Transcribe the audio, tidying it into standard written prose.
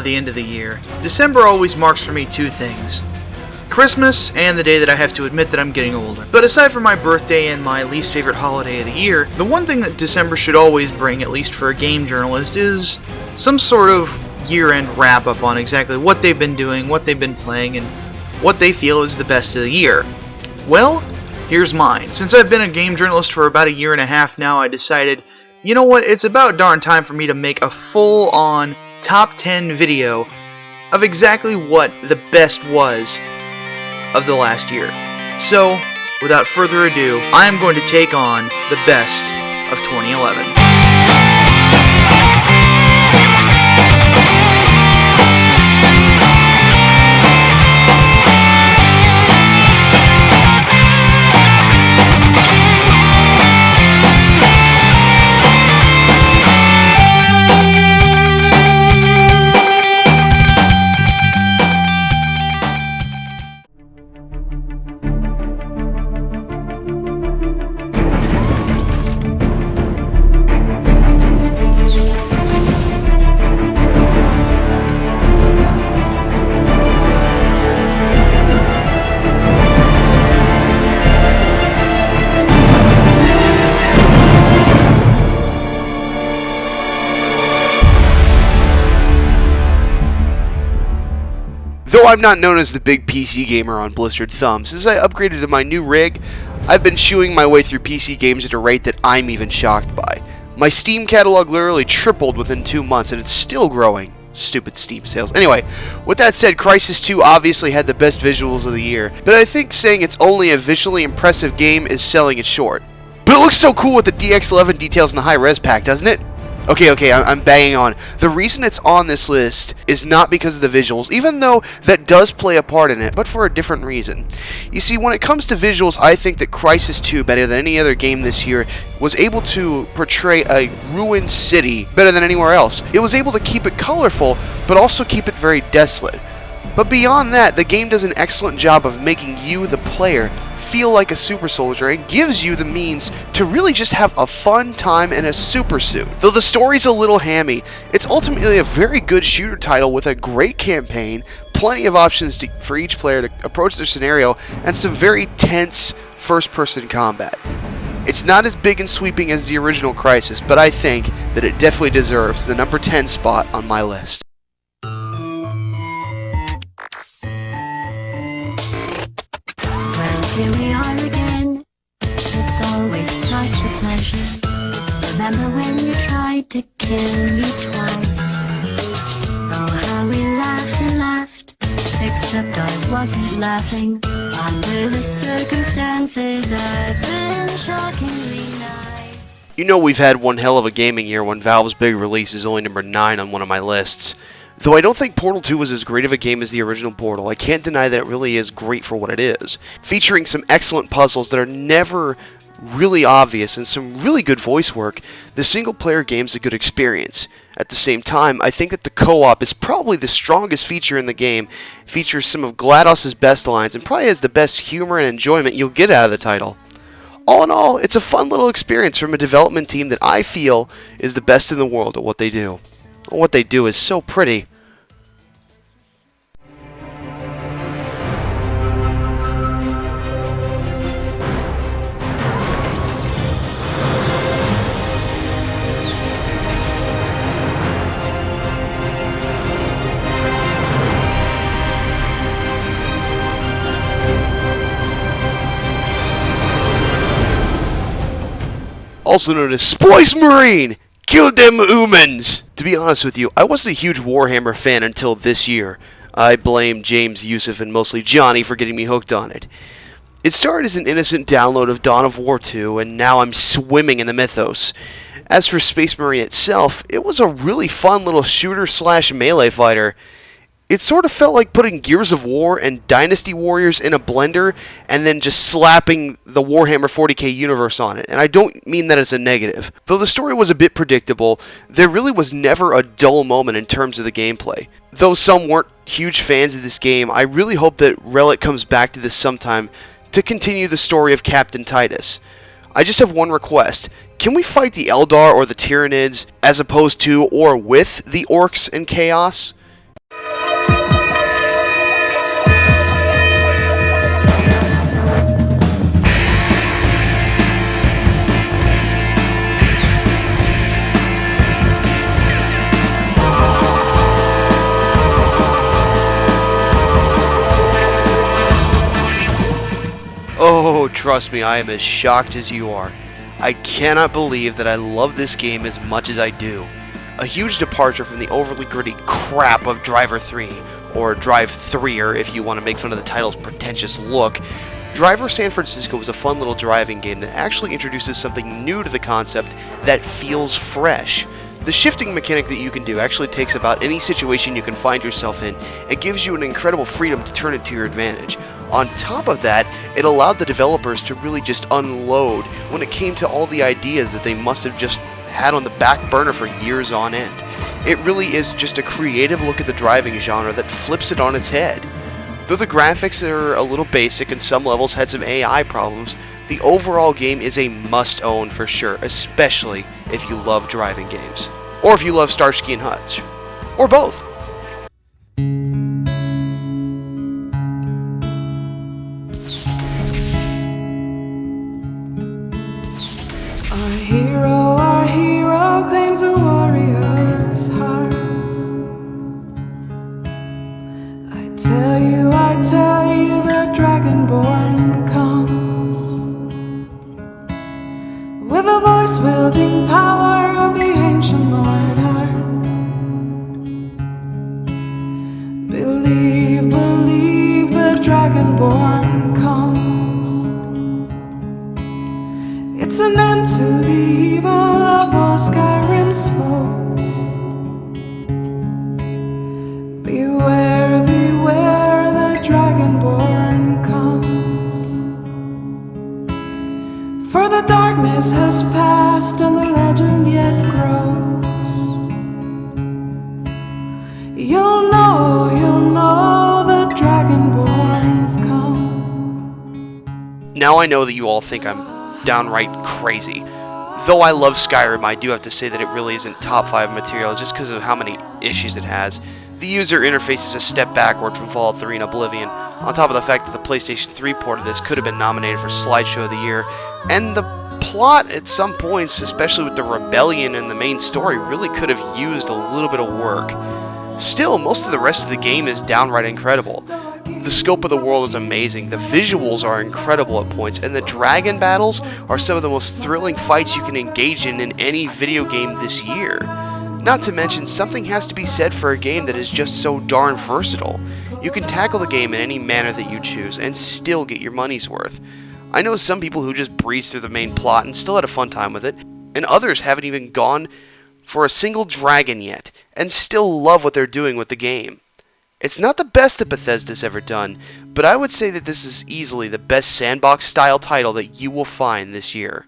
the end of the year. December always marks for me two things: Christmas and the day that I have to admit that I'm getting older. But aside from my birthday and my least favorite holiday of the year, the one thing that December should always bring, at least for a game journalist, is some sort of year-end wrap-up on exactly what they've been doing, what they've been playing, and what they feel is the best of the year. Well, here's mine. Since I've been a game journalist for about a year and a half now, I decided, you know what, it's about darn time for me to make a full-on top 10 video of exactly what the best was of the last year. So, without further ado, I am going to take on the best of 2011. Though I'm not known as the big PC gamer on Blistered Thumb, since I upgraded to my new rig, I've been chewing my way through PC games at a rate that I'm even shocked by. My Steam catalog literally tripled within 2 months, and it's still growing. Stupid Steam sales. Anyway, with that said, Crysis 2 obviously had the best visuals of the year, but I think saying it's only a visually impressive game is selling it short. But it looks so cool with the DX11 details in the high-res pack, doesn't it? Okay, I'm banging on. The reason it's on this list is not because of the visuals, even though that does play a part in it, but for a different reason. You see, when it comes to visuals, I think that Crysis 2, better than any other game this year, was able to portray a ruined city better than anywhere else. It was able to keep it colorful, but also keep it very desolate. But beyond that, the game does an excellent job of making you, the player, feel like a super soldier and gives you the means to really just have a fun time in a super suit. Though the story's a little hammy, it's ultimately a very good shooter title with a great campaign, plenty of options for each player to approach their scenario, and some very tense first-person combat. It's not as big and sweeping as the original Crysis, but I think that it definitely deserves the number 10 spot on my list. Here we are again. It's always such a pleasure. Remember when you tried to kill me twice? Oh, how we laughed and laughed. Except I wasn't laughing. Under the circumstances, I've been shockingly nice. You know we've had one hell of a gaming year when Valve's big release is only number 9 on one of my lists. Though I don't think Portal 2 was as great of a game as the original Portal, I can't deny that it really is great for what it is. Featuring some excellent puzzles that are never really obvious and some really good voice work, the single-player game's a good experience. At the same time, I think that the co-op is probably the strongest feature in the game, features some of GLaDOS' best lines, and probably has the best humor and enjoyment you'll get out of the title. All in all, it's a fun little experience from a development team that I feel is the best in the world at what they do. What they do is so pretty. Also known as Splice Marine! Kill them humans! To be honest with you, I wasn't a huge Warhammer fan until this year. I blame James, Yusuf, and mostly Johnny for getting me hooked on it. It started as an innocent download of Dawn of War 2, and now I'm swimming in the mythos. As for Space Marine itself, it was a really fun little shooter/melee fighter. It sort of felt like putting Gears of War and Dynasty Warriors in a blender and then just slapping the Warhammer 40k universe on it, and I don't mean that as a negative. Though the story was a bit predictable, there really was never a dull moment in terms of the gameplay. Though some weren't huge fans of this game, I really hope that Relic comes back to this sometime to continue the story of Captain Titus. I just have one request. Can we fight the Eldar or the Tyranids as opposed to or with the Orcs and Chaos? trust me, I am as shocked as you are. I cannot believe that I love this game as much as I do. A huge departure from the overly gritty crap of Driver 3, or Drive 3er if you want to make fun of the title's pretentious look. Driver San Francisco was a fun little driving game that actually introduces something new to the concept that feels fresh. The shifting mechanic that you can do actually takes about any situation you can find yourself in and gives you an incredible freedom to turn it to your advantage. On top of that, it allowed the developers to really just unload when it came to all the ideas that they must have just had on the back burner for years on end. It really is just a creative look at the driving genre that flips it on its head. Though the graphics are a little basic and some levels had some AI problems, the overall game is a must-own for sure, especially if you love driving games. Or if you love Starsky and Hutch. Or both. Our hero claims a warrior's heart. I tell you, the Dragonborn comes with a voice-wielding power of the ancient Lord Earth. Believe, the Dragonborn comes. It's an end to the evil of all Skyrim's foes. Beware, the Dragonborn comes. For the darkness has passed and the legend yet grows. You'll know the Dragonborns come. Now I know that you all think I'm downright crazy. Though I love Skyrim, I do have to say that it really isn't top 5 material just because of how many issues it has. The user interface is a step backward from Fallout 3 and Oblivion, on top of the fact that the PlayStation 3 port of this could have been nominated for Slideshow of the Year, and the plot at some points, especially with the rebellion and the main story, really could have used a little bit of work. Still, most of the rest of the game is downright incredible. The scope of the world is amazing, the visuals are incredible at points, and the dragon battles are some of the most thrilling fights you can engage in any video game this year. Not to mention, something has to be said for a game that is just so darn versatile. You can tackle the game in any manner that you choose and still get your money's worth. I know some people who just breezed through the main plot and still had a fun time with it, and others haven't even gone for a single dragon yet and still love what they're doing with the game. It's not the best that Bethesda's ever done, but I would say that this is easily the best sandbox-style title that you will find this year.